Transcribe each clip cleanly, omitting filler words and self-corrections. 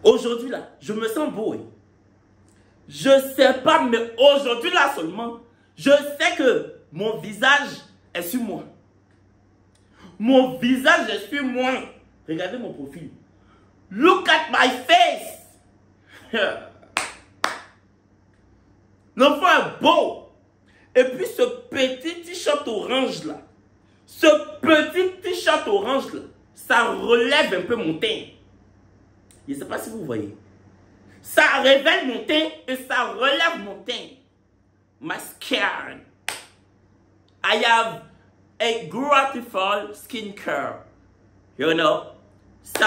Aujourd'hui là, je me sens beau. Hein. Je sais pas, mais aujourd'hui là seulement, je sais que mon visage est sur moi. Mon visage est sur moi. Regardez mon profil. Look at my face. L'enfant est beau. Et puis ce petit t-shirt orange là. Ce petit t-shirt orange là. Ça relève un peu mon teint. Je ne sais pas si vous voyez. Ça révèle mon teint et ça relève mon teint. My skin. I have a beautiful skin care. You know? So,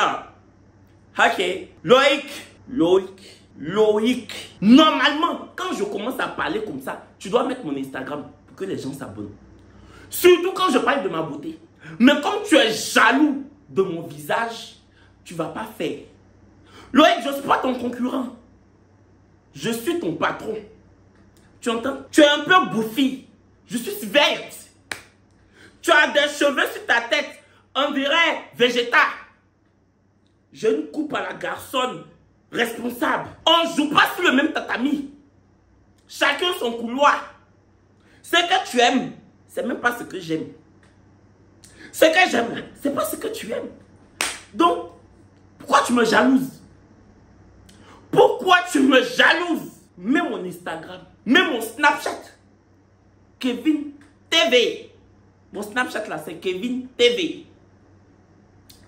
ok. Loïc. Normalement, quand je commence à parler comme ça, tu dois mettre mon Instagram pour que les gens s'abonnent. Surtout quand je parle de ma beauté. Mais comme tu es jaloux de mon visage, tu ne vas pas faire. Loïc, je ne suis pas ton concurrent. Je suis ton patron. Tu entends? Tu es un peu bouffi. Je suis verte. Tu as des cheveux sur ta tête. On dirait végétal. J'ai une coupe à la garçonne responsable. On ne joue pas sur le même tatami. Chacun son couloir. Ce que tu aimes, c'est même pas ce que j'aime. Ce que j'aime, c'est pas ce que tu aimes. Donc, pourquoi tu me jalouses? Pourquoi tu me jalouses? Mets mon Instagram, mets mon Snapchat. Kevin TV. Mon Snapchat là, c'est Kevin TV.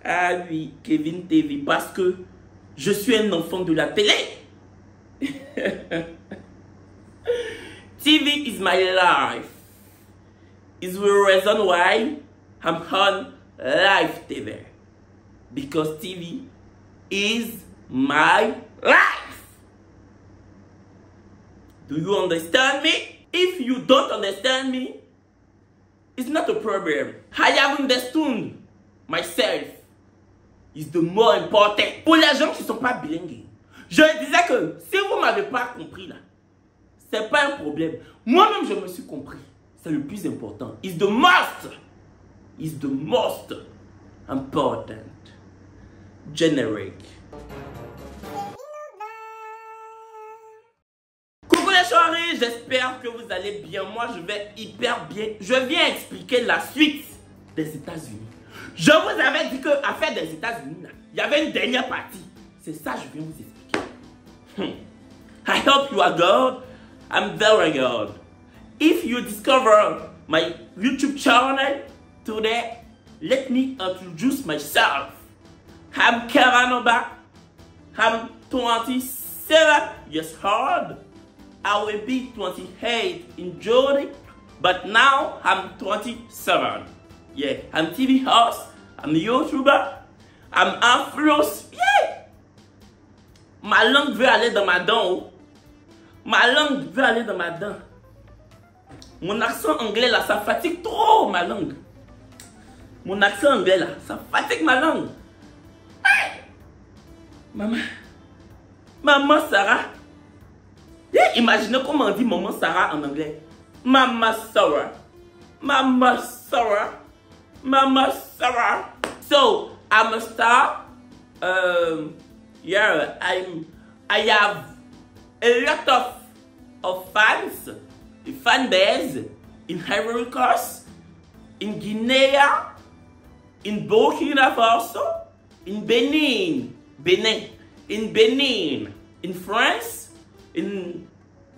Ah oui, Kevin TV. Parce que je suis un enfant de la télé. TV is my life. It's the reason why I'm on live TV. Because TV is my life. Do you understand me? If you don't understand me, it's not a problem. I have understood myself. Is the more important. Pour les gens qui ne sont pas bilingues, je disais que si vous ne m'avez pas compris là, c'est pas un problème. Moi-même, je me suis compris. C'est le plus important. Is the most important. Generic. Coucou les chéris, j'espère que vous allez bien. Moi, je vais hyper bien. Je viens expliquer la suite des États-Unis. Je vous avais dit que l'affaire des États-Unis, il y avait une dernière partie. C'est ça que je viens vous expliquer. I hope you are good. I'm very good. If you discover my YouTube channel today, let me introduce myself. I'm Keranoba. I'm 27 years old. I will be 28 in June, but now I'm 27. Yeah, I'm TV host, I'm a YouTuber, I'm influencer. Yeah! Ma langue veut aller dans ma dent. Ma langue veut aller dans ma dent. Mon accent anglais là, ça fatigue trop ma langue. Mon accent anglais là, ça fatigue ma langue. Hey! Maman Sarah. Yeah, imaginez comment on dit maman Sarah en anglais. Mama Sarah. Mama Sarah. Mama Sarah. So I'm a star. Yeah, I have a lot of fans, a fan base in Ivory Coast, in Guinea, in Burkina Faso, in Benin, in France, in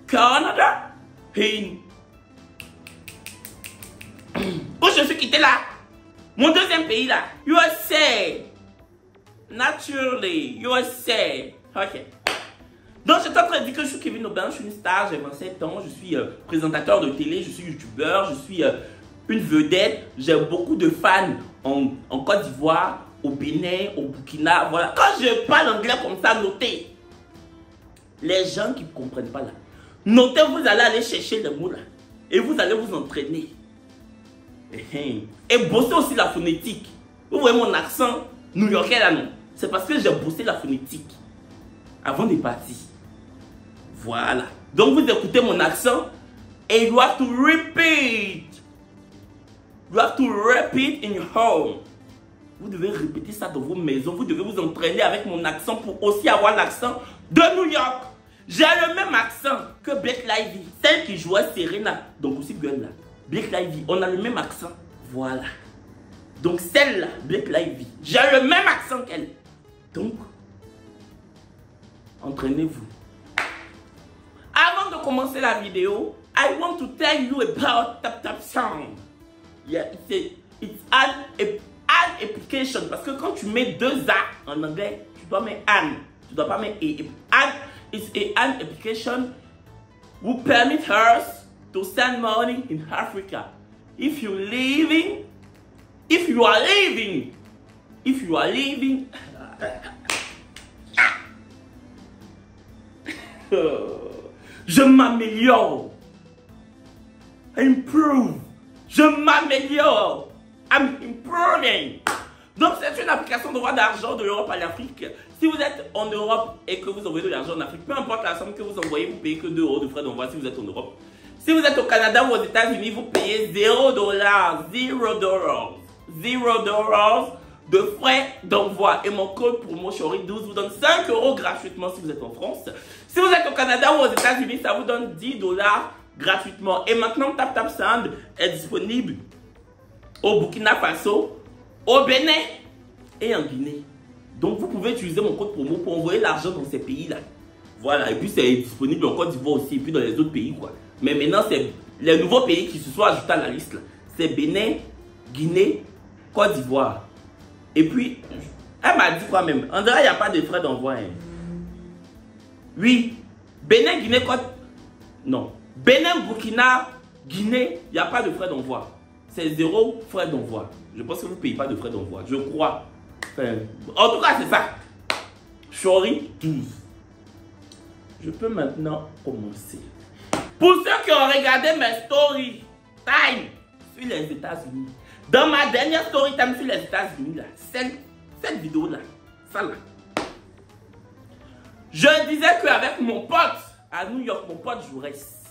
Canada, in... Où je suis quitté là? Mon deuxième pays là, USA. Naturally, USA. Ok. Donc, je suis en train de dire que je suis Kevin Aubin, je suis une star, j'ai 27 ans, je suis présentateur de télé, je suis youtubeur, je suis une vedette. J'ai beaucoup de fans en Côte d'Ivoire, au Bénin, au Burkina. Voilà. Quand je parle anglais comme ça, notez. Les gens qui ne comprennent pas là, notez, vous allez aller chercher les mots là. Et vous allez vous entraîner. Et bosser aussi la phonétique. Vous voyez mon accent new-yorkais là, non? C'est parce que j'ai bossé la phonétique avant de partir. Voilà. Donc vous écoutez mon accent et you have to repeat. You have to repeat in your home. Vous devez répéter ça dans vos maisons. Vous devez vous entraîner avec mon accent pour aussi avoir l'accent de New York. J'ai le même accent que Blake Lively. Celle qui jouait Serena. Donc aussi Girl là. Blake Lively. On a le même accent. Voilà. Donc celle-là, Blake Lively. J'ai le même accent qu'elle. Donc, entraînez-vous. Avant de commencer la vidéo, I want to tell you about Tap Sound. Yeah, it's an application. Parce que quand tu mets deux A en anglais, tu dois mettre an. Tu dois pas mettre E. An is an application who permit us to send money in Africa. If you are living, je m'améliore. Improve. Je m'améliore. I'm improving. Donc c'est une application d'envoi d'argent de l'Europe à l'Afrique. Si vous êtes en Europe et que vous envoyez de l'argent en Afrique, peu importe la somme que vous envoyez, vous payez que 2 € de frais d'envoi si vous êtes en Europe. Si vous êtes au Canada ou aux États-Unis, vous payez 0 $, 0 $ de frais d'envoi. Et mon code promo Chori12 vous donne 5 € gratuitement si vous êtes en France. Si vous êtes au Canada ou aux États-Unis, ça vous donne 10 $ gratuitement. Et maintenant, Tap Sound est disponible au Burkina Faso, au Bénin et en Guinée. Donc, vous pouvez utiliser mon code promo pour envoyer l'argent dans ces pays-là. Voilà, et puis c'est disponible en Côte d'Ivoire aussi, et puis dans les autres pays, quoi. Mais maintenant, c'est les nouveaux pays qui se sont ajoutés à la liste. C'est Bénin, Guinée, Côte d'Ivoire. Et puis, elle m'a dit quoi même? En vrai, il n'y a pas de frais d'envoi. Hein. Oui, Bénin, Guinée, Côte... Non. Bénin, Burkina, Guinée, il n'y a pas de frais d'envoi. C'est 0 frais d'envoi. Je pense que vous ne payez pas de frais d'envoi. Je crois. Enfin, en tout cas, c'est ça. Chori 12. Je peux maintenant commencer. Pour ceux qui ont regardé mes stories time sur les États-Unis, dans ma dernière story time sur les États-Unis, là, cette vidéo-là, ça là, je disais qu'avec mon pote à New York, mon pote Jaurès,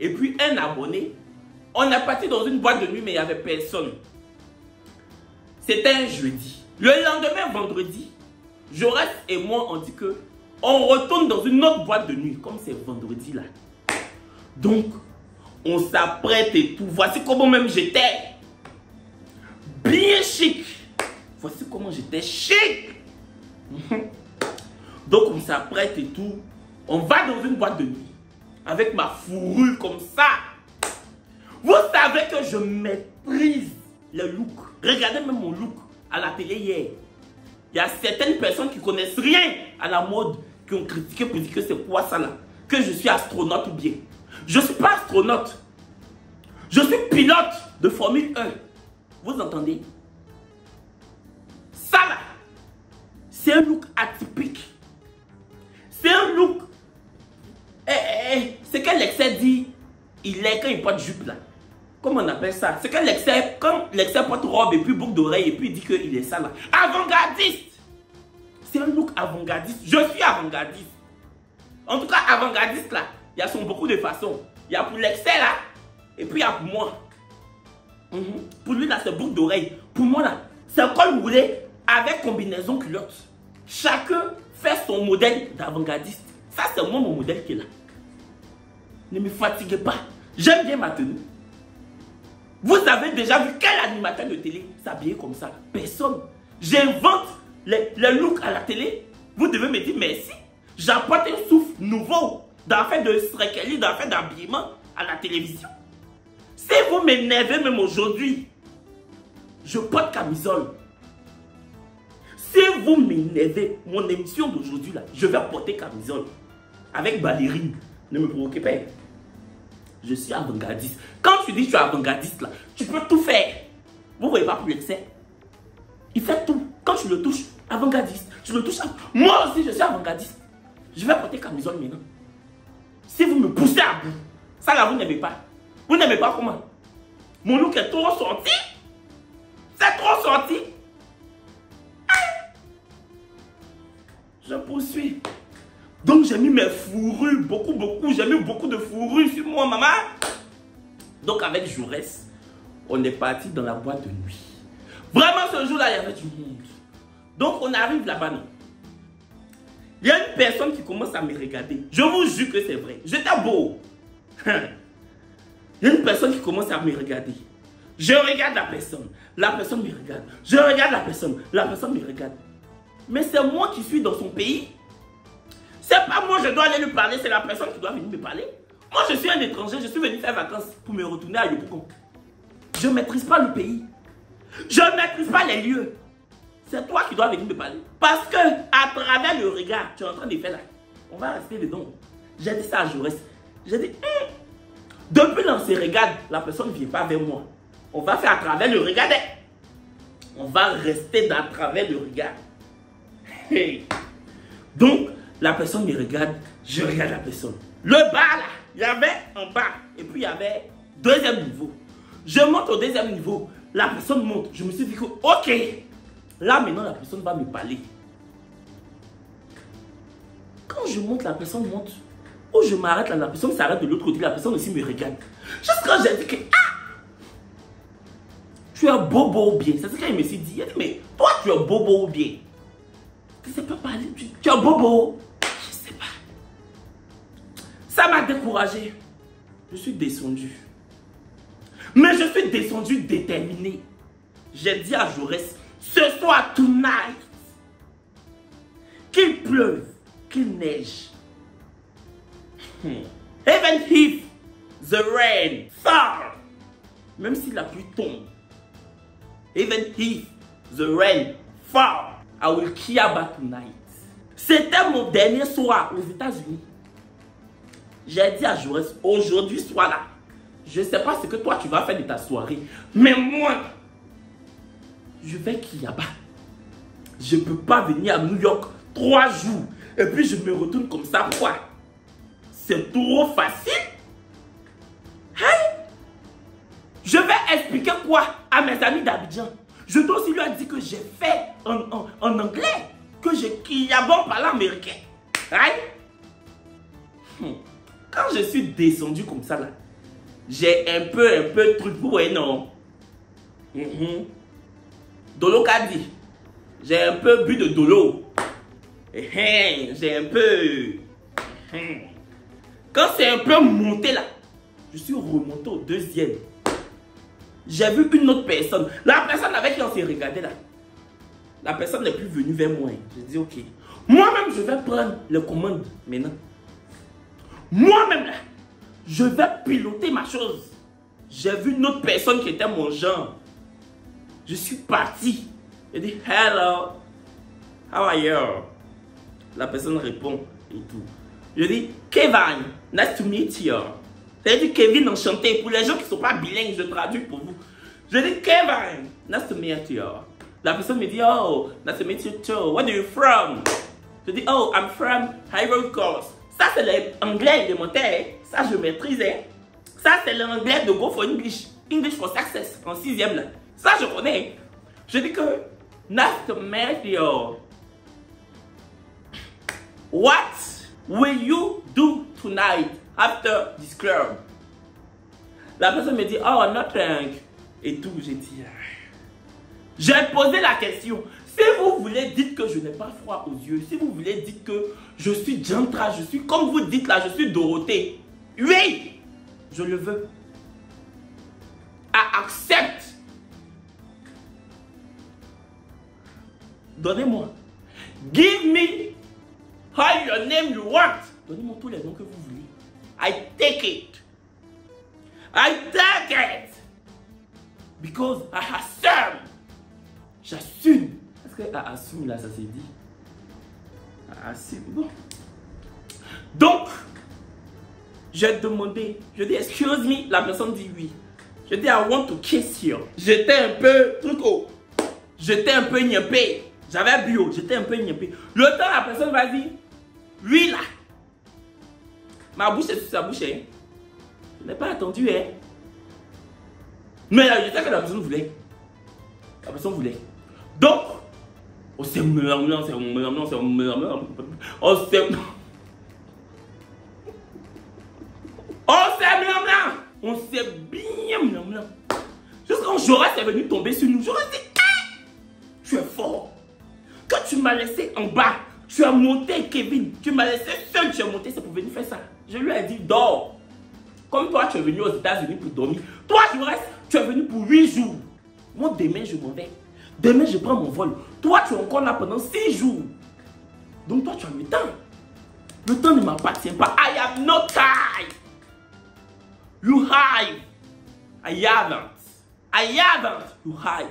et puis un abonné, on est parti dans une boîte de nuit, mais il n'y avait personne. C'était un jeudi. Le lendemain, vendredi, Jaurès et moi, on dit que on retourne dans une autre boîte de nuit, comme c'est vendredi là. Donc, on s'apprête et tout. Voici comment même j'étais. Bien chic. Voici comment j'étais chic. Donc, on s'apprête et tout. On va dans une boîte de nuit. Avec ma fourrure comme ça. Vous savez que je maîtrise le look. Regardez même mon look à la télé hier. Il y a certaines personnes qui connaissent rien à la mode qui ont critiqué pour dire que c'est quoi ça là. Que je suis astronaute ou bien. Je ne suis pas astronaute. Je suis pilote de Formule 1. Vous entendez? Ça là, c'est un look atypique. C'est un look... c'est quand l'excès dit, il est quand il porte jupe là. Comment on appelle ça? C'est quand l'excès porte robe et puis boucle d'oreille et puis il dit qu'il est ça là. Avant-gardiste. C'est un look avant-gardiste. Je suis avant-gardiste. En tout cas, avant-gardiste là, il y a son beaucoup de façons. Il y a pour l'excès là, et puis il y a pour moi. Pour lui là, c'est boucle d'oreille. Pour moi là, c'est un col roulé avec combinaison culotte. Chacun fait son modèle d'avant-gardiste. Ça, c'est moi mon modèle qui est là. Ne me fatiguez pas. J'aime bien ma tenue. Vous avez déjà vu quel animateur de télé s'habiller comme ça? Personne. J'invente les looks à la télé. Vous devez me dire merci. J'apporte un souffle nouveau dans fait de strekeli, dans fait d'habillement à la télévision. Si vous m'énervez même aujourd'hui, je porte camisole. Si vous m'énervez, mon émission d'aujourd'hui là, je vais porter camisole. Avec ballerine. Ne me provoquez pas. Je suis avant-gardiste. Quand tu dis que tu es avant-gardiste là, tu peux tout faire. Vous voyez pas pour l'excès? Il fait tout. Quand tu le touches, avant-gardiste. Tu le touches. Moi aussi, je suis avant-gardiste. Je vais porter camisole maintenant. Si vous me poussez à bout, ça là, vous n'aimez pas. Vous n'aimez pas comment? Mon look est trop sorti. C'est trop sorti. Je poursuis. Donc j'ai mis mes fourrures, beaucoup. J'ai mis beaucoup de fourrures sur moi, maman. Donc avec Jaurès, on est parti dans la boîte de nuit. Vraiment, ce jour-là, il y avait du monde. Donc, on arrive là-bas, non. Il y a une personne qui commence à me regarder. Je vous jure que c'est vrai. J'étais beau. Il y a une personne qui commence à me regarder. Je regarde la personne me regarde. Je regarde la personne me regarde. Mais c'est moi qui suis dans son pays. C'est pas moi, je dois aller lui parler, c'est la personne qui doit venir me parler. Moi, je suis un étranger, je suis venu faire vacances pour me retourner à Yopougon. Je ne maîtrise pas le pays. Je ne maîtrise pas les lieux. C'est toi qui dois venir me parler. Parce que, à travers le regard, tu es en train de faire là. On va rester dedans. J'ai dit ça à Jaurès. J'ai dit, depuis dans ces regards, la personne ne vient pas vers moi. On va faire à travers le regard. On va rester à travers le regard. Hey. Donc, la personne me regarde, je regarde la personne. Le bas là, il y avait un bas. Et puis il y avait deuxième niveau. Je monte au deuxième niveau. La personne monte. Je me suis dit que, ok. Là maintenant, la personne va me parler. Quand je monte, la personne monte. Ou je m'arrête là, la personne s'arrête de l'autre côté. La personne aussi me regarde. Juste quand j'ai dit que, tu es bobo ou bien. C'est ce qu'il me s'est dit. Il a dit, mais toi, tu es bobo ou bien. Tu ne sais pas parler. Tu es bobo. Je ne sais pas. Ça m'a découragé. Je suis descendu. Mais je suis descendu déterminé. J'ai dit à Jaurès, ce soir, tonight, qu'il pleuve, qu'il neige. Even if the rain fall, même si la pluie tombe, even if the rain fall, I will Kiaba tonight. C'était mon dernier soir aux États-Unis. J'ai dit à Jaurès, aujourd'hui soir là, je ne sais pas ce que toi tu vas faire de ta soirée, mais moi, je vais Kiaba. Je ne peux pas venir à New York 3 jours et puis je me retourne comme ça. Pourquoi? C'est trop facile. Hey! Je vais expliquer quoi à mes amis d'Abidjan? Je dois aussi leur dire que j'ai fait en anglais, que j'ai Kiaba en parlant américain. Right? Quand je suis descendu comme ça là, j'ai un peu de truc pour vous, non? Dolo Kadi. J'ai un peu bu de Dolo. J'ai un peu... Quand c'est un peu monté là, je suis remonté au deuxième. J'ai vu une autre personne. La personne avec qui on s'est regardé là. La personne n'est plus venue vers moi. J'ai dit ok. Moi-même je vais prendre les commandes maintenant. Moi-même là, je vais piloter ma chose. J'ai vu une autre personne qui était mon genre. Je suis parti. J'ai dit hello, how are you? La personne répond et tout. Je dis Kevin, nice to meet you. C'est-à-dire Kevin enchanté. Pour les gens qui ne sont pas bilingues, je traduis pour vous. Je dis Kevin, nice to meet you. La personne me dit oh, nice to meet you too. Where are you from? Je dis oh, I'm from Ivory Coast. Ça c'est l'anglais élémentaire. Ça je maîtrise. Ça c'est l'anglais de Go for English. English for Success en 6e là. Ça je connais. Je dis que nice to meet you. What will you do tonight after this club? La personne me dit oh nothing. Et tout, j'ai dit. J'ai posé la question. Si vous voulez, dites que je n'ai pas froid aux yeux. Si vous voulez, dites que je suis Jantra, je suis comme vous dites là, je suis Dorothée. Oui, je le veux. I accept. Donnez-moi. Give me all your name you want. Donnez-moi tous les noms que vous voulez. I take it. I take it. Because I assume. J'assume. Est-ce que assume là, ça s'est dit? Assume. Bon. Donc, j'ai demandé. Je dis, excuse me. La personne dit oui. Je dis, I want to kiss you. J'étais un peu. J'étais un peu niappé. J'avais bio. J'étais un peu niappé. Le temps, la personne va dire, oui là. Ma bouche est sur sa bouche. Hein. Je n'ai pas attendu. Hein. Mais je sais que la personne voulait. La personne voulait. Donc, on s'est murmuré, on s'est bien murmuré. Jusqu'à quand Jaurès est venu tomber sur nous. Jaurès dit, tu es fort. Quand tu m'as laissé en bas, tu as monté Kevin. Tu m'as laissé seul, tu es monté, c'est pour venir faire ça. Je lui ai dit, dors. Comme toi, tu es venu aux États-Unis pour dormir. Toi, je reste, tu es venu pour 8 jours. Moi, demain, je m'en vais. Demain, je prends mon vol. Toi, tu es encore là pendant 6 jours. Donc, toi, tu as le temps. Le temps ne m'appartient pas. I have no time. You have. I haven't. I haven't. You have.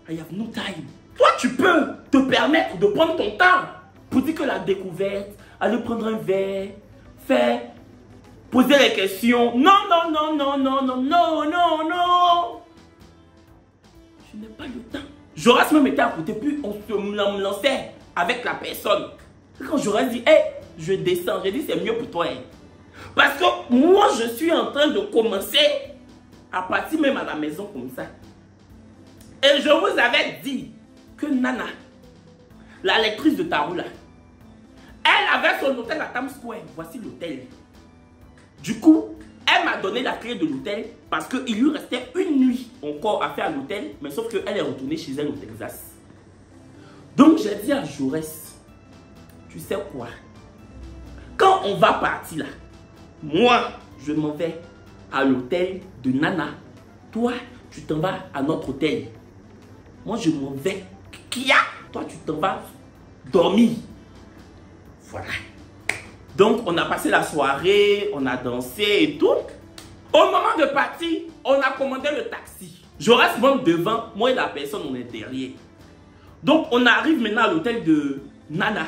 I have no time. Toi, tu peux te permettre de prendre ton temps pour dire que la découverte, aller prendre un verre, faire, poser les questions. Non, non, non, non, non, non, non, non, non. Je n'ai pas le temps. Joras me mettait à côté, puis on me lançait avec la personne. Quand Joras dit, hey, je descends, j'ai dit, c'est mieux pour toi. Hein. Parce que moi, je suis en train de commencer à partir même à la maison comme ça. Et je vous avais dit que Nana, la lectrice de tarot là, elle avait son hôtel à Times Square. Voici l'hôtel. Du coup, elle m'a donné la clé de l'hôtel parce qu'il lui restait une nuit encore à faire à l'hôtel, mais sauf qu'elle est retournée chez elle au Texas. Donc j'ai dit à Jaurès, tu sais quoi? Quand on va partir là, moi, je m'en vais à l'hôtel de Nana. Toi, tu t'en vas à notre hôtel. Moi, je m'en vais. Kia? Toi, tu t'en vas dormir. Voilà. Donc, on a passé la soirée, on a dansé et tout. Au moment de partir, on a commandé le taxi. Je reste même devant, moi et la personne, on est derrière. Donc, on arrive maintenant à l'hôtel de Nana.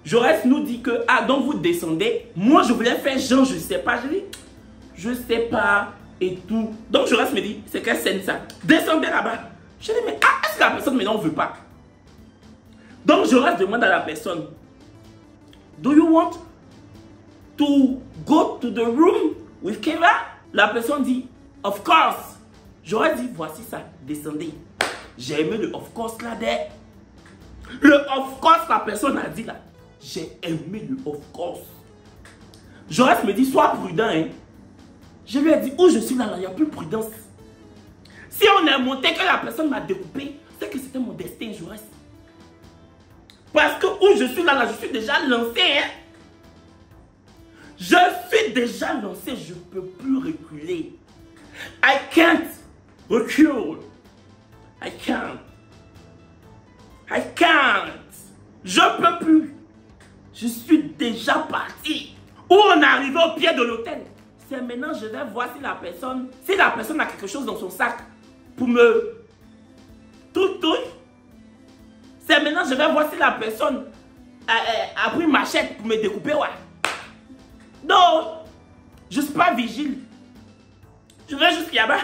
Jaurès nous dit que, ah, donc vous descendez. Moi, je voulais faire genre, je sais pas. Je dis, je sais pas et tout. Donc, Jaurès me dit, c'est quelle scène ça? Descendez là-bas. Je dis, mais ah, est-ce que la personne maintenant ne veut pas? Donc, Jaurès demande à la personne, do you want to go to the room with Keva? La personne dit, of course. Jaurès dit, voici ça, descendez. J'ai aimé le of course là. Le of course, la personne a dit là. J'ai aimé le of course. Jaurès me dit, sois prudent. Hein. Je lui ai dit, où je suis là, il n'y a plus de prudence. Si on est monté, que la personne m'a découpé, c'est que c'était mon destin, Jaurès. Parce que où je suis là, je suis déjà lancé. Hein. Je suis déjà lancé, je ne peux plus reculer. I can't recule. I can't. I can't. Je ne peux plus. Je suis déjà parti. Où on est arrivé au pied de l'hôtel. C'est maintenant je vais voir si la personne a quelque chose dans son sac pour me tout. C'est maintenant je vais voir si la personne a pris ma machette pour me découper. Ouais. Non, je ne suis pas vigile. Je vais jusqu'à là-bas.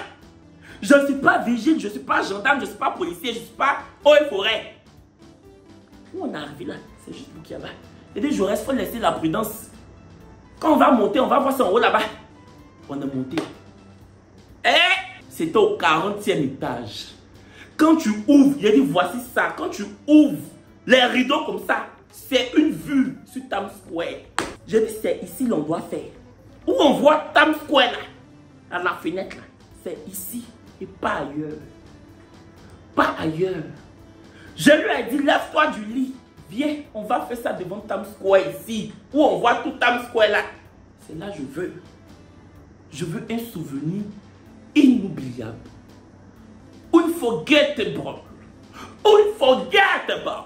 Je ne suis pas vigile, je ne suis pas gendarme, je ne suis pas policier, je ne suis pas eau et forêt. Où on est arrivé là, c'est juste pour qu'il y a là. Et des jours, il faut laisser la prudence. Quand on va monter, on va voir ça en haut là-bas. On est monté. Et c'était au 40e étage. Quand tu ouvres, il a dit voici ça. Quand tu ouvres les rideaux comme ça, c'est une vue sur Times Square. J'ai dit c'est ici l'on doit faire. Où on voit Times Square là, à la fenêtre là. C'est ici et pas ailleurs. Pas ailleurs. Je lui ai dit lève-toi du lit. Viens, on va faire ça devant Times Square ici. Où on voit tout Times Square là. C'est là que je veux. Je veux un souvenir inoubliable. Unforgettable. Unforgettable.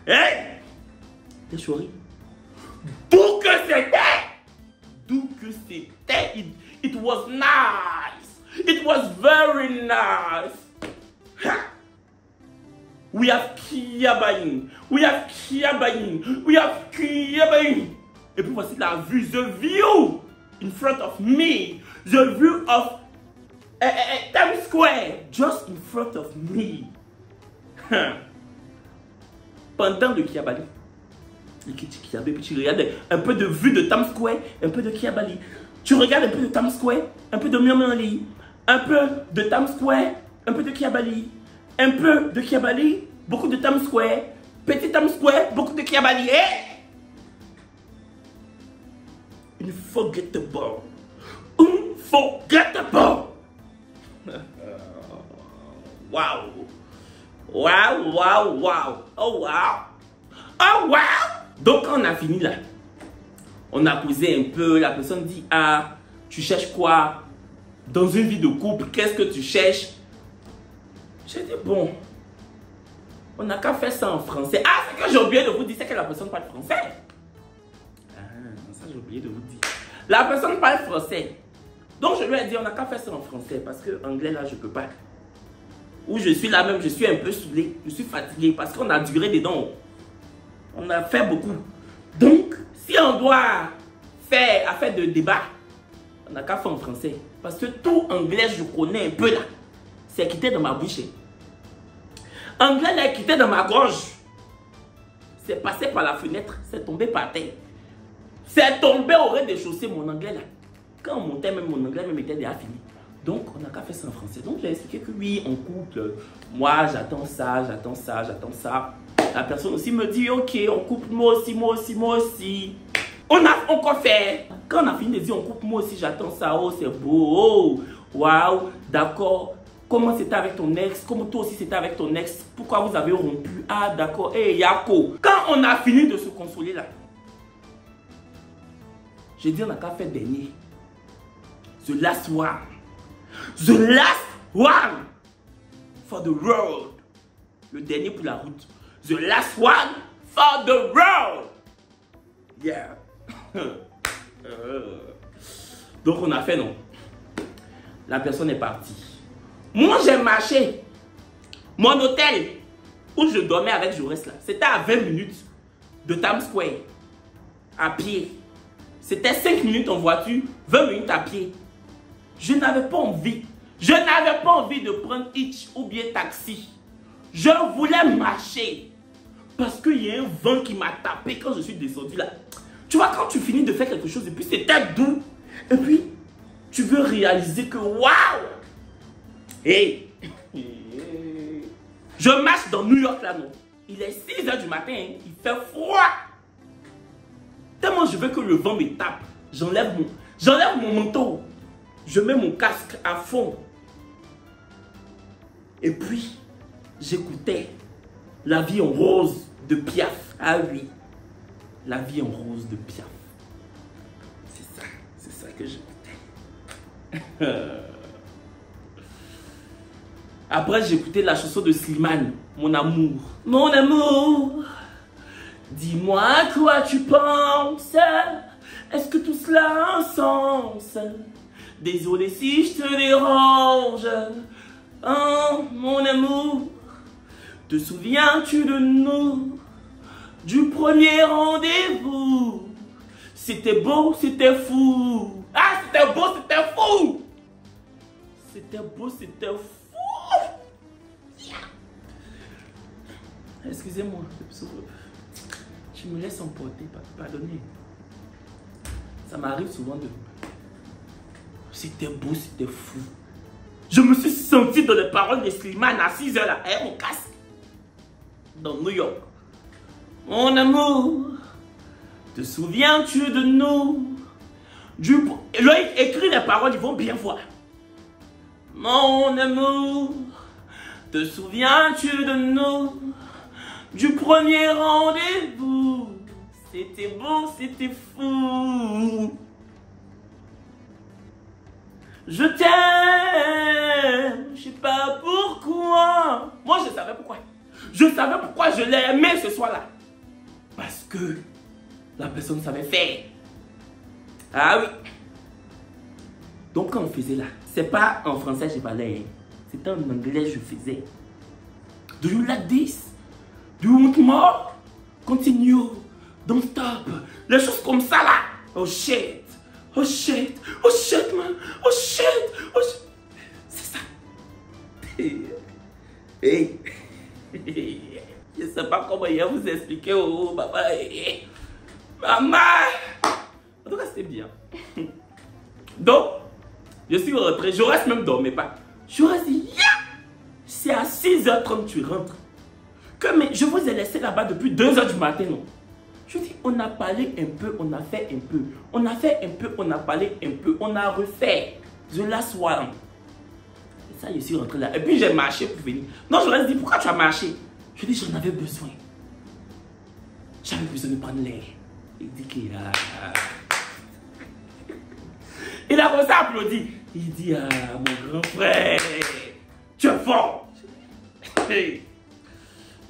Hey! T'es chéri? D'où que c'était? D'où que c'était? It was nice. It was very nice. We have Kiabayin. We have Kiabayin. We have Kiabayin. Et puis voici la vue. The view in front of me. The view of Times Square. Just in front of me. Pendant le Kiabali. Puis tu regardes un peu de vue de Times Square, un peu de Kiabali. Tu regardes un peu de Times Square, un peu de Myrmeli, un peu de Times Square, un peu de Kiabali, un peu de Kiabali, beaucoup de Times Square, petit Times Square, beaucoup de Kiabali. Unforgettable. Unforgettable. Waouh. Waouh, waouh, waouh. Oh, waouh. Oh, waouh. Donc, quand on a fini là, on a causé un peu. La personne dit, ah, tu cherches quoi? Dans une vie de couple, qu'est-ce que tu cherches? J'ai dit, bon, on n'a qu'à faire ça en français. Ah, ce que j'ai oublié de vous dire, c'est que la personne parle français. Ah, ça j'ai oublié de vous dire. La personne parle français. Donc je lui ai dit, on n'a qu'à faire ça en français. Parce que anglais là, je ne peux pas. Ou je suis là même, je suis un peu saoulé. Je suis fatigué parce qu'on a duré dedans. On a fait beaucoup. Donc, si on doit faire affaire de débat, on n'a qu'à faire en français. Parce que tout anglais, je connais un peu là. C'est quitté dans ma bouche. Anglais là, quitté dans ma gorge. C'est passé par la fenêtre. C'est tombé par terre. C'est tombé au rez-de-chaussée, mon anglais là. Quand on montait, même mon anglais même était déjà fini. Donc, on n'a qu'à faire ça en français. Donc, j'ai expliqué que oui, on couple. Moi, j'attends ça, j'attends ça, j'attends ça. La personne aussi me dit, ok, on couple, moi aussi, moi aussi, moi aussi. On a encore fait. Quand on a fini de dire, on couple, moi aussi, j'attends ça. Oh, c'est beau. Oh, waouh, d'accord. Comment c'était avec ton ex? Comment toi aussi c'était avec ton ex? Pourquoi vous avez rompu? Ah, d'accord. Hey, Yako. Quand on a fini de se consoler là, j'ai dit, on n'a qu'à faire dernier. The last one. The last one for the road. Le dernier pour la route. The last one for the road. Yeah. Donc on a fait non. La personne est partie. Moi j'ai marché. Mon hôtel où je dormais avec Jaurès là, c'était à 20 minutes de Times Square. À pied. C'était 5 minutes en voiture, 20 minutes à pied. Je n'avais pas envie. Je n'avais pas envie de prendre Hitch ou bien taxi. Je voulais marcher. Parce qu'il y a un vent qui m'a tapé quand je suis descendu là. Tu vois, quand tu finis de faire quelque chose et puis c'était doux. Et puis, tu veux réaliser que waouh! Hey! Je marche dans New York là, non? Il est 6 h du matin, hein? Il fait froid. Tellement je veux que le vent me tape. J'enlève mon manteau. Je mets mon casque à fond. Et puis, j'écoutais La vie en rose de Piaf. Ah oui, La vie en rose de Piaf. C'est ça que j'écoutais. Après, j'écoutais la chanson de Slimane, Mon amour. Mon amour, dis-moi à quoi tu penses. Est-ce que tout cela a un sens? Désolé si je te dérange. Oh, mon amour, te souviens-tu de nous? Du premier rendez-vous? C'était beau, c'était fou. Ah, c'était beau, c'était fou. C'était beau, c'était fou. Excusez-moi, je me laisse emporter, pardonnez. Ça m'arrive souvent de... C'était beau, c'était fou. Je me suis senti dans les paroles de Slimane à 6 h là, avec mon casque. Dans New York. Mon amour, te souviens-tu de nous? Là, il écrit les paroles, ils vont bien voir. Mon amour, te souviens-tu de nous? Du premier rendez-vous? C'était beau, c'était fou. Je t'aime, je sais pas pourquoi. Moi, je savais pourquoi. Je savais pourquoi je l'ai aimé ce soir-là. Parce que la personne savait faire. Ah oui. Donc, quand on faisait là, c'est pas en français que je parlais. Hein. C'était en anglais que je faisais. Do you like this? Do you want more? Continue. Don't stop. Les choses comme ça là. Oh shit. Oh shit. Oh shit, man. Oh shit. Oh shit. C'est ça. Hey. Je sais pas comment il va vous expliquer. Oh, papa. Maman. En tout cas, c'était bien. Donc, je suis rentré. Je reste même dormais pas. Je reste dit, yeah! C'est à 6 h 30 tu rentres. Mais je vous ai laissé là-bas depuis 2 h du matin, non? Je dis, on a parlé un peu, on a fait un peu. On a fait un peu, on a parlé un peu. On a refait. The last one. Ça, je suis rentré là. Et puis, j'ai marché pour venir. Non, je leur ai dit, pourquoi tu as marché? Je dis, j'en avais besoin. J'avais besoin de prendre l'air. Il dit qu'il a... Il a commencé à applaudir. Il dit, ah, mon grand frère, tu es fort.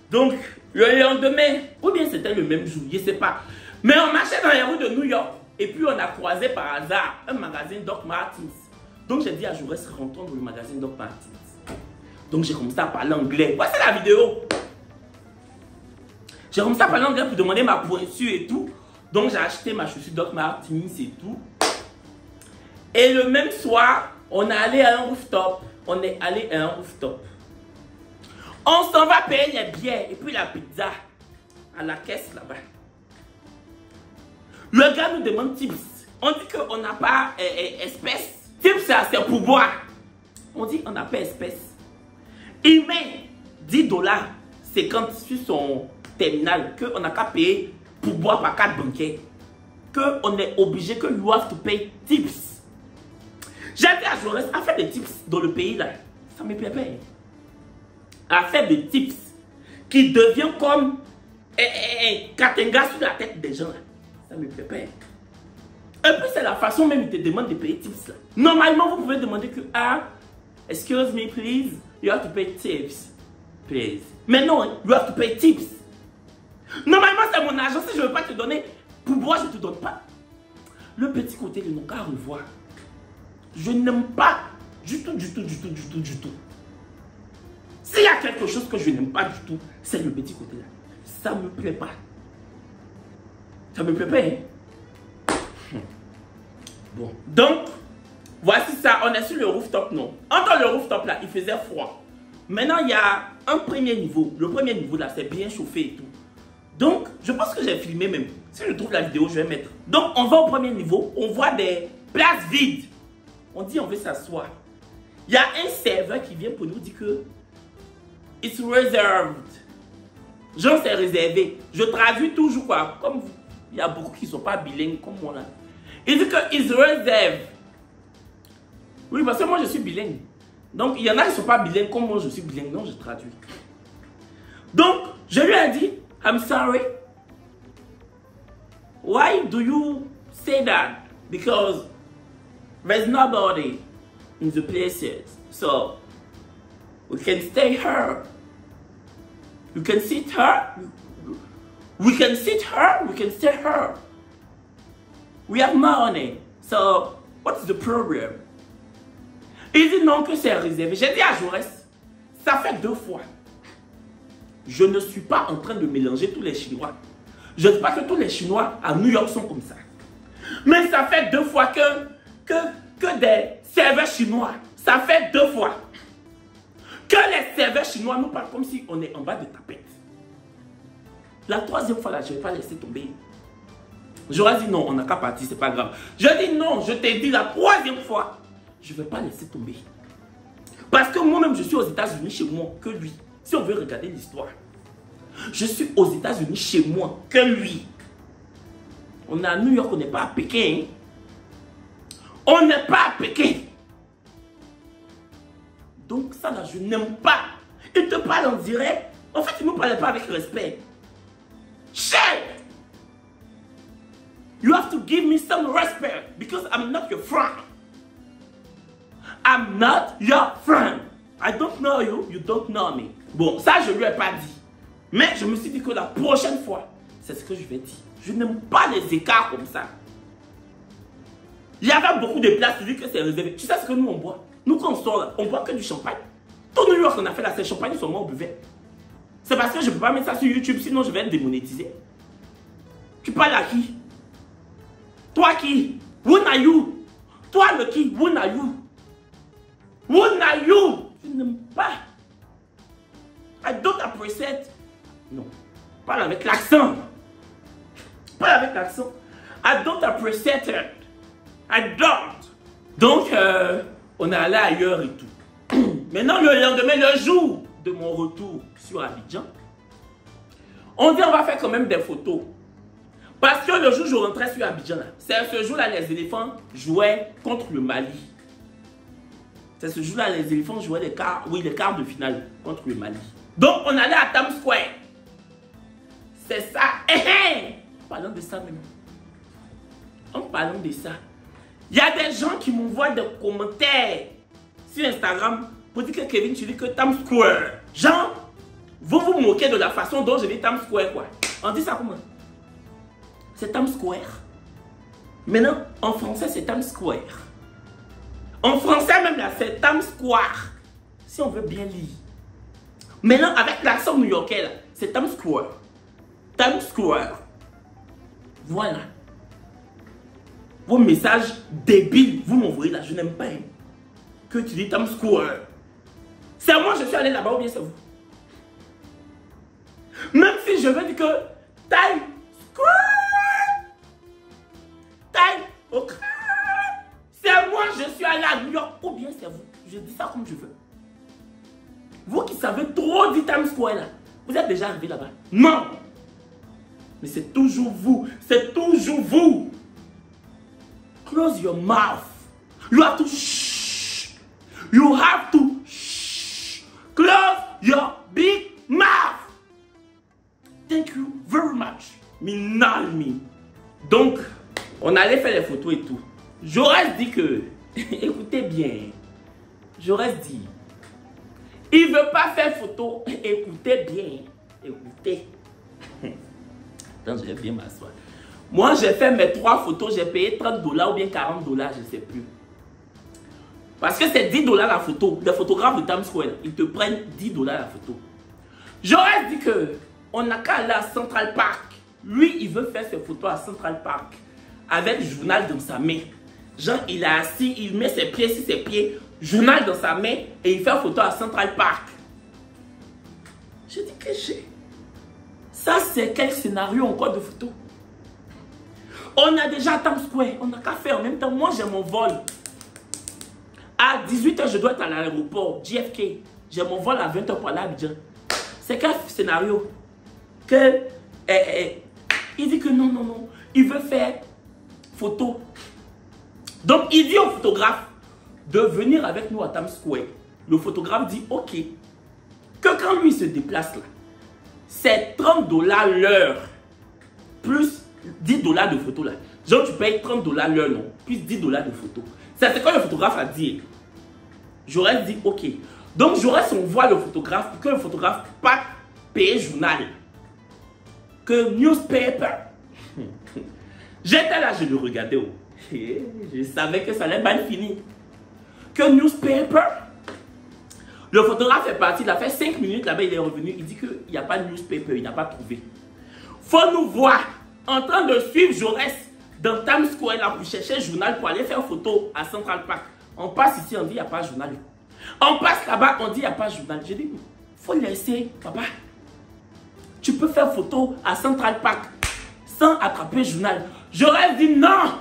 Donc, le lendemain, ou bien c'était le même jour, je ne sais pas. Mais on marchait dans les rues de New York. Et puis, on a croisé par hasard un magazine Doc Martens. Donc, j'ai dit à Jaurès, rentrons dans le magazine Doc Martens. Donc, j'ai commencé à parler anglais. Voici la vidéo. J'ai commencé à parler anglais pour demander ma pointure et tout. Donc, j'ai acheté ma chaussure Doc Martens et tout. Et le même soir, on est allé à un rooftop. On est allé à un rooftop. On s'en va payer les bières et puis la pizza à la caisse là-bas. Le gars nous demande tips. On dit qu'on n'a pas espèce. Tips, c'est pour boire. On dit on n'a pas espèce. Il met 10 $, 50 sur son terminal, qu'on n'a qu'à payer pour boire par carte bancaire. Qu'on est obligé, que you have to pay tips. J'ai dit à Jaurès, à faire des tips dans le pays là, ça me plaît pas. À faire des tips qui devient comme Katenga sur la tête des gens là, ça me plaît pas. Et puis c'est la façon même ils te demandent de payer tips là. Normalement vous pouvez demander que excuse me please, you have to pay tips, please. Mais non, you have to pay tips. Normalement c'est mon argent, si je ne veux pas te donner pour boire, je ne te donne pas. Le petit côté de mon cas à revoir. Je n'aime pas du tout. S'il y a quelque chose que je n'aime pas du tout, c'est le petit côté là. Ça me plaît pas. Ça me plaît pas, hein? Bon. Donc, voici ça. On est sur le rooftop, non. Entre le rooftop là, il faisait froid. Maintenant, il y a un premier niveau. Le premier niveau là, c'est bien chauffé et tout. Donc, je pense que j'ai filmé même. Si je trouve la vidéo, je vais mettre. Donc, on va au premier niveau. On voit des places vides. On dit on veut s'asseoir. Il y a un serveur qui vient pour nous dire que it's reserved. Genre c'est réservé. Je traduis toujours quoi. Comme vous. Il y a beaucoup qui ne sont pas bilingues comme moi là. Il dit que it's reserved. Oui, parce que moi je suis bilingue. Donc il y en a qui ne sont pas bilingues comme moi je suis bilingue. Non, je traduis. Donc je lui ai dit I'm sorry. Why do you say that? Because there's nobody in the places, so we can stay here. You can sit her. We can sit her. We can stay here. We have money. So what's the problem? Il dit non que c'est réservé. J'ai dit à Jaurès, ça fait 2 fois. Je ne suis pas en train de mélanger tous les Chinois. Je ne dis pas que tous les Chinois à New York sont comme ça. Mais ça fait 2 fois que des serveurs chinois, ça fait 2 fois que les serveurs chinois nous parlent comme si on est en bas de tapette. La 3e fois là, je ne vais pas laisser tomber. J'aurais dit non, on n'a qu'à partir, c'est pas grave. Je dis non, je t'ai dit la 3e fois, je ne vais pas laisser tomber. Parce que moi-même, je suis aux États-Unis chez moi que lui. Si on veut regarder l'histoire, je suis aux États-Unis chez moi que lui. On est à New York, on n'est pas à Pékin. Hein? On n'est pas à Pékin. Donc ça là, je n'aime pas. Il te parle en direct. En fait, il ne me parle pas avec respect. Shit! You have to give me some respect because I'm not your friend. I'm not your friend. I don't know you, you don't know me. Bon, ça je lui ai pas dit. Mais je me suis dit que la prochaine fois, c'est ce que je vais dire. Je n'aime pas les écarts comme ça. Il y avait beaucoup de places, tu dis que c'est réservé. Tu sais ce que nous on boit? Nous quand on sort là, on boit que du champagne. Tout New York on a fait là, c'est champagne seulement on buvait. C'est parce que je ne peux pas mettre ça sur YouTube, sinon je vais être démonétisé. Tu parles à qui? Toi qui? Who are you? Toi le qui? Who are you? Who are you? Je n'aime pas. I don't appreciate. Non. Parle avec l'accent. Parle avec l'accent. I don't appreciate it. I don't. Donc, on est allé ailleurs et tout. Maintenant, le lendemain, le jour de mon retour sur Abidjan, on dit on va faire quand même des photos. Parce que le jour où je rentrais sur Abidjan, c'est ce jour-là, les éléphants jouaient contre le Mali. C'est ce jour-là, les éléphants jouaient les quarts de finale contre le Mali. Donc, on allait à Times Square. C'est ça. Parlons de ça maintenant. En parlant de ça, il y a des gens qui m'envoient des commentaires sur Instagram pour dire que Kevin, tu dis que Times Square. Genre, vous vous moquez de la façon dont je dis Times Square, quoi. On dit ça comment? C'est Times Square. Maintenant, en français, c'est Times Square. En français, même là, c'est Times Square. Si on veut bien lire. Maintenant, avec l'accent new-yorkais, là, c'est Times Square. Times Square. Voilà. Vos messages débiles, vous m'envoyez là, je n'aime pas. Hein, que tu dis Times Square. C'est moi, je suis allé là-bas ou bien c'est vous? Même si je veux dire que Times Square. Times Square. C'est moi, je suis allé à New York ou bien c'est vous. Je dis ça comme je veux. Vous qui savez trop dire Times Square là, vous êtes déjà arrivé là-bas? Non! Mais c'est toujours vous. C'est toujours vous. Close your mouth. You have to shh. You have to shh. Close your big mouth. Thank you very much. Minalmi. Donc, on allait faire les photos et tout. J'aurais dit que, écoutez bien, j'aurais dit, il ne veut pas faire photo, écoutez bien, écoutez. Attends, je vais bien m'asseoir. Moi, j'ai fait mes 3 photos, j'ai payé 30 $ ou bien 40 $, je ne sais plus. Parce que c'est 10 $ la photo. Les photographes de Times Square, ils te prennent 10 $ la photo. J'aurais dit que on n'a qu'à aller à Central Park. Lui, il veut faire ses photos à Central Park avec le journal dans sa main. Genre, il est assis, il met ses pieds sur ses pieds, journal dans sa main et il fait une photo à Central Park. Je dis que j'ai... Ça, c'est quel scénario encore de photo? On a déjà Times Square, on n'a qu'à faire en même temps. Moi, j'ai mon vol. À 18 h, je dois être à l'aéroport, JFK. J'ai mon vol à 20 h pour aller à Abidjan. C'est quel scénario? Que, il dit que non, non, non. Il veut faire photo. Donc, il dit au photographe de venir avec nous à Times Square. Le photographe dit, ok. Que quand lui se déplace là, c'est 30 $ l'heure, plus 10 $ de photo là. Genre, tu payes 30 $ l'heure, non? Plus 10 $ de photo. C'est quand le photographe a dit. J'aurais dit, ok. Donc, j'aurais son voix le photographe, pour que le photographe pas payer journal. Que newspaper. J'étais là, je le regardais. Oh. Je savais que ça allait mal finir. Que newspaper. Le photographe est parti, il a fait 5 minutes là-bas, il est revenu. Il dit qu'il n'y a pas de newspaper, il n'a pas trouvé. Faut nous voir en train de suivre Jaurès dans Times Square là pour chercher un journal pour aller faire photo à Central Park. On passe ici, on dit il n'y a pas de journal. On passe là-bas, on dit il n'y a pas de journal. J'ai dit, faut laisser, papa. Tu peux faire photo à Central Park sans attraper le journal. J'aurais dit non.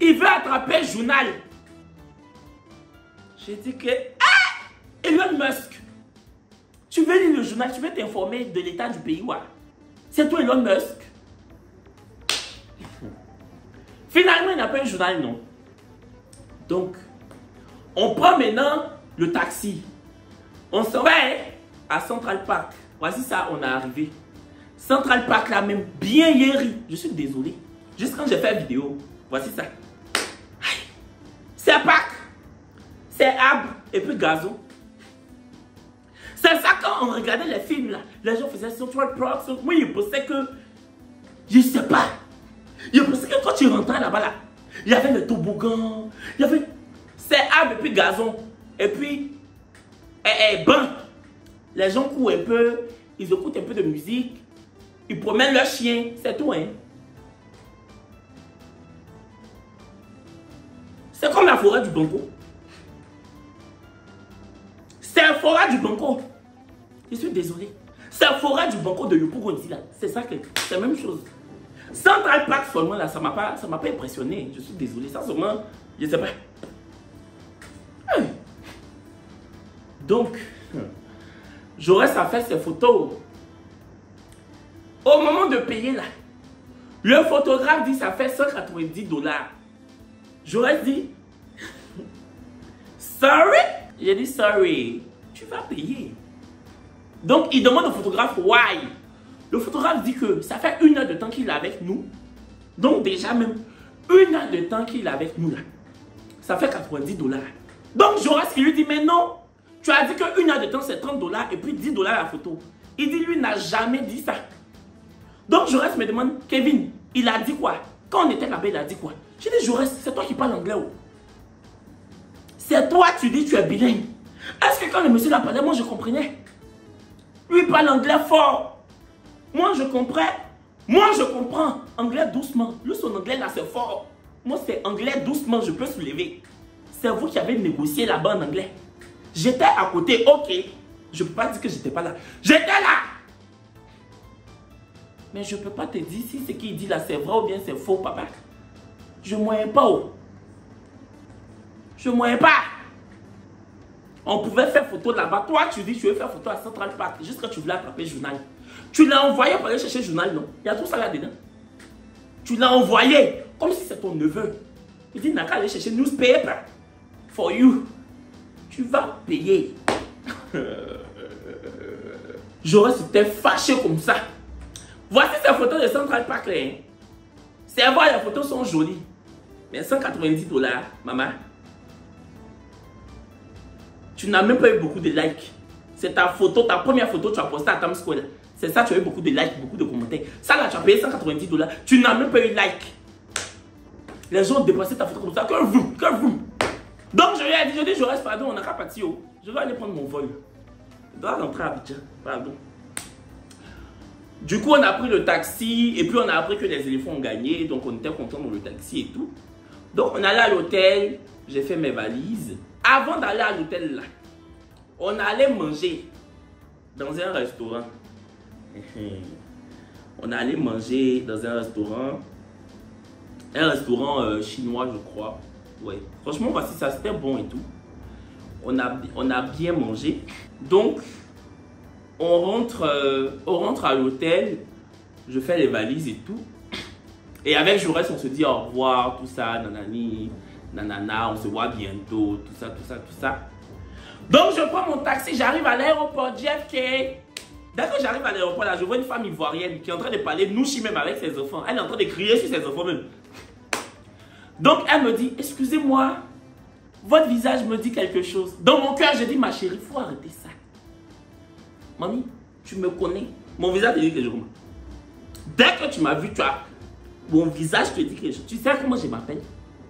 Il veut attraper le journal. J'ai dit que, Elon Musk, tu veux lire le journal, tu veux t'informer de l'état du pays, ouais. C'est toi Elon Musk. Finalement, il n'a pas un journal, non. Donc, on prend maintenant le taxi. On se va à Central Park. Voici ça, on est arrivé. Central Park là même, bien yéri. Je suis désolé. Juste quand j'ai fait la vidéo, voici ça. C'est parc. C'est arbre et puis gazon. C'est ça quand on regardait les films là. Les gens faisaient Central Park. Moi, ils pensaient que... Je sais pas. Ils pensaient que quand tu rentrais là-bas là, il y avait le toboggan. Il y avait... C'est arbre et puis gazon. Et puis... banc. Les gens courent un peu. Ils écoutent un peu de musique. Ils promènent leurs chiens. C'est tout, hein. C'est comme la forêt du Banco. C'est la forêt du Banco. Je suis désolé. C'est la forêt du Banco de Yopougondi là. C'est ça que... C'est la même chose. Central Park seulement là, ça m'a pas impressionné. Je suis désolé. Ça seulement... Je sais pas. Donc... J'aurais ça fait ces photos. Au moment de payer là, le photographe dit ça fait 190 $. J'aurais dit 100 Sorry? J'ai dit sorry. Tu vas payer. Donc, il demande au photographe why. Le photographe dit que ça fait 1 heure de temps qu'il est avec nous. Donc, déjà même, 1 heure de temps qu'il est avec nous là. Ça fait $90. Donc, Jaurès qui lui dit, mais non. Tu as dit que 1 heure de temps c'est $30 et puis $10 la photo. Il dit, lui n'a jamais dit ça. Donc, Jaurès me demande, Kevin, il a dit quoi? Quand on était là-bas, il a dit quoi? J'ai dit, Jaurès, c'est toi qui parles anglais. Oh. C'est toi, tu dis, tu es bilingue. Est-ce que quand le monsieur l'a parlé, moi je comprenais? Lui il parle anglais fort. Moi je comprends. Moi je comprends. Anglais doucement. Lui son anglais là c'est fort. Moi c'est anglais doucement, je peux soulever. C'est vous qui avez négocié là-bas en anglais. J'étais à côté, ok. Je ne peux pas dire que j'étais pas là. J'étais là. Mais je ne peux pas te dire si ce qu'il dit là c'est vrai ou bien c'est faux, papa. Je ne moyens pas. Oh. Je ne moyens pas. On pouvait faire photo là-bas. Toi, tu dis tu veux faire photo à Central Park. Juste que tu voulais attraper le journal. Tu l'as envoyé pour aller chercher le journal, non? Il y a tout ça là-dedans. Tu l'as envoyé comme si c'est ton neveu. Il dit, n'a qu'à aller chercher newspaper for you. Tu vas payer. J'aurais été fâché comme ça. Voici ces photos de Central Park. Hein. C'est vrai, les photos sont jolies. Mais $190, maman. Tu n'as même pas eu beaucoup de likes. C'est ta photo, ta première photo que tu as postée à Times Square. C'est ça, tu as eu beaucoup de likes, beaucoup de commentaires. Ça là, tu as payé $190. Tu n'as même pas eu like. Les gens ont dépassé ta photo comme ça. Que vous. Donc je lui ai dit, je reste, pardon, on n'a qu'à partir. Je dois aller prendre mon vol. Je dois rentrer à Abidjan. Pardon. Du coup, on a pris le taxi et puis on a appris que les éléphants ont gagné. Donc on était contents dans le taxi et tout. Donc on allait à l'hôtel. J'ai fait mes valises. Avant d'aller à l'hôtel là, on allait manger dans un restaurant. On allait manger dans un restaurant. Un restaurant chinois, je crois. Ouais. Franchement, voici ça, c'était bon et tout. On a bien mangé. Donc, on rentre à l'hôtel. Je fais les valises et tout. Et avec Jaurès, on se dit au revoir, tout ça, nanani, nanana, on se voit bientôt, tout ça, tout ça, tout ça. Donc, je prends mon taxi, j'arrive à l'aéroport JFK. Dès que j'arrive à l'aéroport, là, je vois une femme ivoirienne qui est en train de parler nouchi même avec ses enfants. Elle est en train de crier sur ses enfants même. Donc, elle me dit, excusez-moi, votre visage me dit quelque chose. Dans mon cœur, je dis, ma chérie, il faut arrêter ça. Mamie, tu me connais. Mon visage te dit quelque chose. Dès que tu m'as vu, tu as... Mon visage te dit quelque chose. Tu sais comment je m'appelle?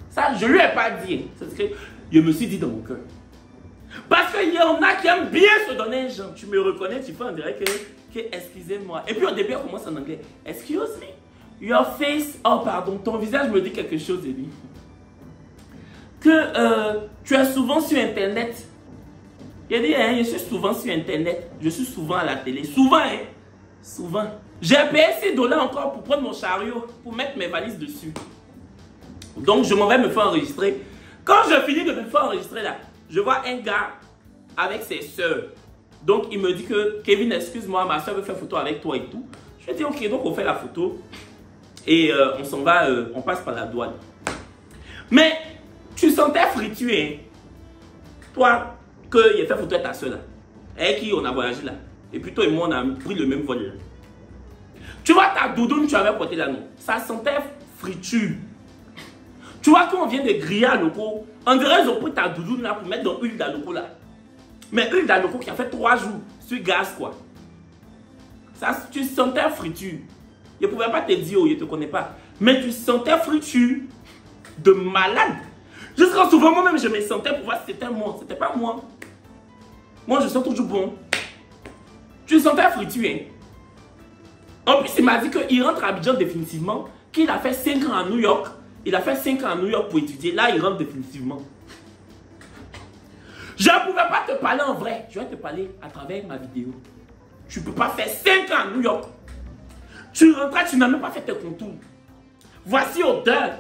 Ça, je ne lui ai pas dit. C'est que je me suis dit dans mon cœur. Parce qu'il y en a qui aiment bien se donner un genre. Tu me reconnais, tu peux en dire que excusez-moi. Et puis au début, on commence en anglais. Excuse me. Your face. Oh, pardon. Ton visage me dit quelque chose, Elie. Que tu es souvent sur Internet. Il a dit, hein, je suis souvent sur Internet. Je suis souvent à la télé. Souvent, hein. Souvent. J'ai payé $6 encore pour prendre mon chariot, pour mettre mes valises dessus. Donc, je m'en vais me faire enregistrer. Quand je finis de me faire enregistrer là, je vois un gars avec ses soeurs. Donc, il me dit que, Kevin, excuse-moi, ma soeur veut faire photo avec toi et tout. Je lui ai dit, ok, donc on fait la photo. Et on s'en va, on passe par la douane. Mais, tu sentais fritu, hein. Toi, qu'il a fait photo avec ta soeur là. Avec qui on a voyagé là. Et puis toi et moi, on a pris le même vol là. Tu vois ta doudoune, tu avais porté là, non. Ça sentait friture. Tu vois, quand on vient de griller à l'oco, on dirait qu'ils ont pris ta doudoune là pour mettre dans l'huile d'aloco là. Mais l'huile d'aloco qui a fait 3 jours sur gaz quoi. Ça, tu sentais friture. Je ne pouvais pas te dire, oh, je ne te connais pas. Mais tu sentais friture de malade. Jusqu'à souvent moi-même, je me sentais pour voir si c'était moi. C'était pas moi. Moi, je sens toujours bon. Tu sentais friture, hein. En plus, il m'a dit qu'il rentre à Abidjan définitivement, qu'il a fait 5 ans à New York. Il a fait 5 ans à New York pour étudier. Là, il rentre définitivement. Je ne pouvais pas te parler en vrai. Je vais te parler à travers ma vidéo. Tu ne peux pas faire 5 ans à New York. Tu rentrais, tu n'as même pas fait tes contours. Voici odeur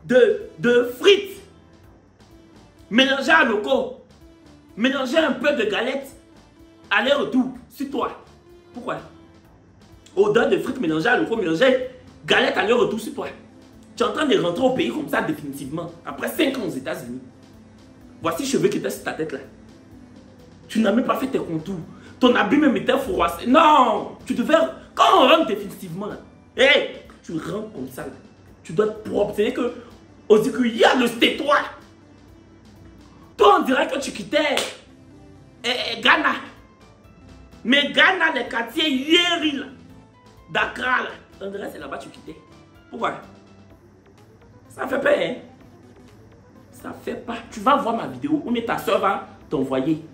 de frites. Mélangées à loco. Mélangées un peu de galettes. Aller-retour sur toi. Pourquoi? Odeur de frites mélangées à loco, mélangées galettes aller-retour sur toi. Tu es en train de rentrer au pays comme ça définitivement. Après 5 ans aux États-Unis. Voici les cheveux qui étaient sur ta tête là. Tu n'as même pas fait tes contours. Ton habit même était froissé. Non, tu devais... Quand on rentre définitivement là, hey, tu rentres comme ça là. Tu dois être propre. C'est que, on dit qu'il y a le stétois. Toi, on dirait que tu quittais Ghana. Mais Ghana, les quartiers Yeri là, Dakar là, on dirait que c'est là-bas que tu quittais. Pourquoi? Ça fait pas, hein? Ça fait pas. Tu vas voir ma vidéo ou ta soeur va t'envoyer.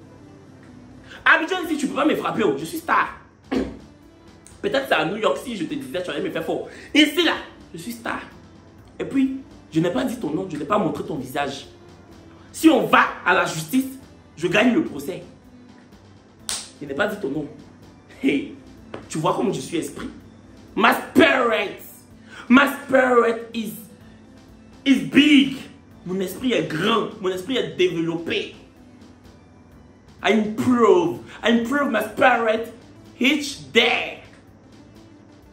Abidjan, si tu peux pas me frapper, oh, je suis star. Peut-être c'est à New York si je te disais tu allais me faire fort. Ici là, je suis star. Et puis, je n'ai pas dit ton nom, je n'ai pas montré ton visage. Si on va à la justice, je gagne le procès. Je n'ai pas dit ton nom. Hey, tu vois comme je suis esprit. My spirit is big. Mon esprit est grand, mon esprit est développé. I improve my spirit each day.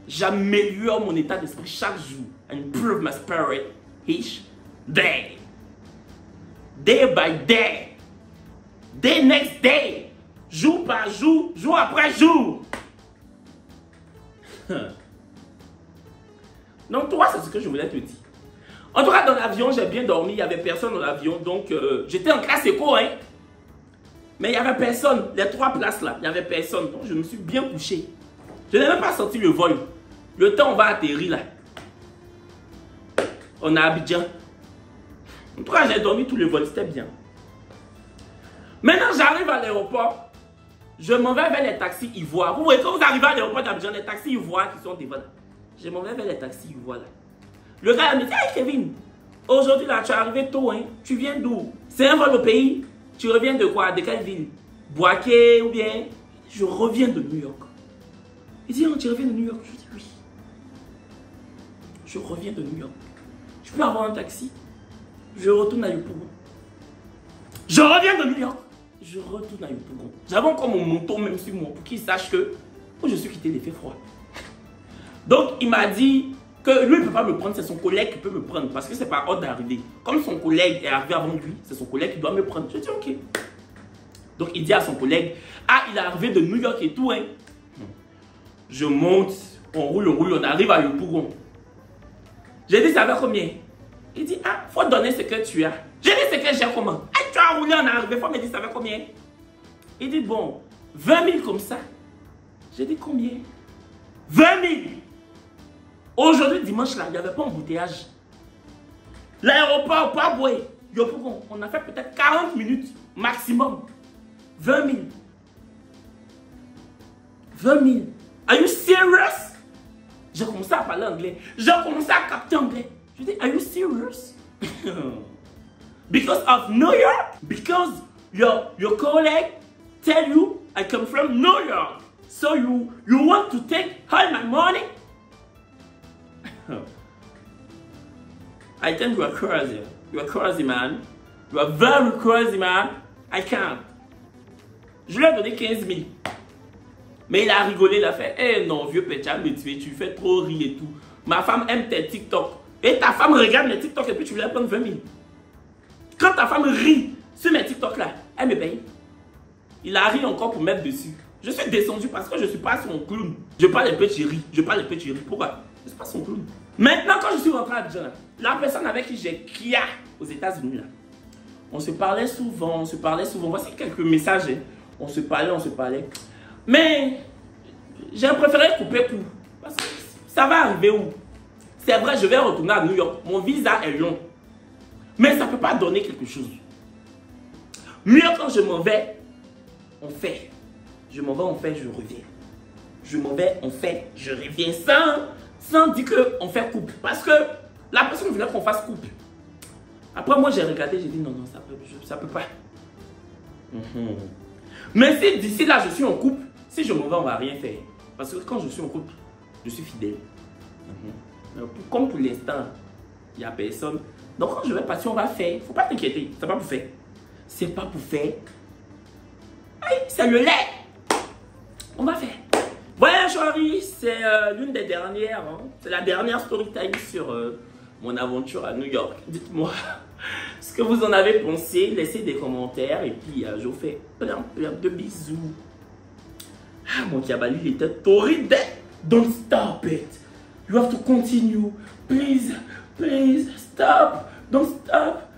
J'améliore mon état d'esprit chaque jour. I improve my spirit each day. Day by day. Day next day. Jour par jour, jour après jour. Donc toi, c'est ce que je voulais te dire. En tout cas, dans l'avion, j'ai bien dormi. Il n'y avait personne dans l'avion. Donc, j'étais en classe éco, hein. Mais il n'y avait personne. Les 3 places là, il n'y avait personne. Donc, je me suis bien couché. Je n'ai même pas sorti le vol. Le temps, on va atterrir là. On est à Abidjan. En tout cas, j'ai dormi tout le vol. C'était bien. Maintenant, j'arrive à l'aéroport. Je m'en vais vers les taxis ivoires. Vous voyez, quand vous arrivez à l'aéroport d'Abidjan, les taxis ivoires qui sont devant là. Je m'en vais vers les taxis ivoires là. Le gars me dit, hey Kevin, aujourd'hui là, tu es arrivé tôt, hein? Tu viens d'où? C'est un vol au pays? Tu reviens de quoi? De quelle ville? Boaké ou bien? Je reviens de New York. Il dit, oh, tu reviens de New York? Je dis, oui. Je reviens de New York. Je peux avoir un taxi? Je retourne à Yopougon. Je reviens de New York. Je retourne à Yopougon. J'avais encore mon manteau même sur moi pour qu'il sache que je suis quitté, il fait froid. Donc, il m'a dit que lui, il ne peut pas me prendre, c'est son collègue qui peut me prendre parce que c'est pas ordre d'arriver. Comme son collègue est arrivé avant lui, c'est son collègue qui doit me prendre. Je dis, ok. Donc, il dit à son collègue, ah, il est arrivé de New York et tout, hein. Je monte, on roule, on arrive à Yopougon. J'ai dit, ça va combien? Il dit, ah, faut donner ce que tu as. J'ai dit, ce que j'ai comment? Ah, tu as roulé, on est arrivé, faut me dire, ça va combien? Il dit, bon, 20 000 comme ça. J'ai dit, combien? 20 000. Aujourd'hui, dimanche, là, il n'y avait pas embouteillage. L'aéroport, pas boué. Yopougon, on a fait peut-être 40 minutes maximum. 20 000. 20 000. Are you serious? J'ai commencé à parler anglais. J'ai commencé à capter anglais. Je dis, are you serious? Because of New York? Because your colleague tell you I come from New York. So you want to take all my money? I think you are crazy. You are crazy, man. You are very crazy, man. I can't. Je lui ai donné 15 000. Mais il a rigolé, il a fait, eh non, vieux pétard, me tuer, tu fais trop rire et tout. Ma femme aime tes TikTok. Et ta femme regarde mes TikTok et puis tu voulais prendre 20 000. Quand ta femme rit sur mes TikTok là, elle me paye. Il a ri encore pour mettre dessus. Je suis descendu parce que je ne suis pas son clown. Je parle un peu de chérie. Je parle un peu de chérie. Pourquoi? Je ne suis pas son clown. Maintenant, quand je suis rentré à Abidjan, la personne avec qui j'ai Kia aux États-Unis, là, on se parlait souvent, Voici quelques messages. Hein. On se parlait. Mais j'ai préféré couper court. Parce que ça va arriver où? C'est vrai, je vais retourner à New York. Mon visa est long. Mais ça ne peut pas donner quelque chose. Mieux quand je m'en vais, on fait. Je m'en vais, on fait, je reviens. Je m'en vais, on fait, je reviens. Sans dire qu'on fait couple. Parce que la personne voulait qu'on fasse couple. Après, moi, j'ai regardé, j'ai dit non, ça peut pas. Mais si d'ici là, je suis en couple, si je m'en vais, on va rien faire. Parce que quand je suis en couple, je suis fidèle. Comme pour l'instant, il n'y a personne. Donc quand je vais partir, on va faire. Faut pas t'inquiéter, c'est pas pour faire. C'est pas pour faire. Aïe, c'est le lait. On va faire. Voilà, chérie, c'est l'une des dernières. Hein. C'est la dernière story time sur mon aventure à New York. Dites-moi, Ce que vous en avez pensé, laissez des commentaires et puis je vous fais plein de bisous. Ah, mon Kiabali, il était torride. Don't stop it. You have to continue. Please, please, stop. Don't stop.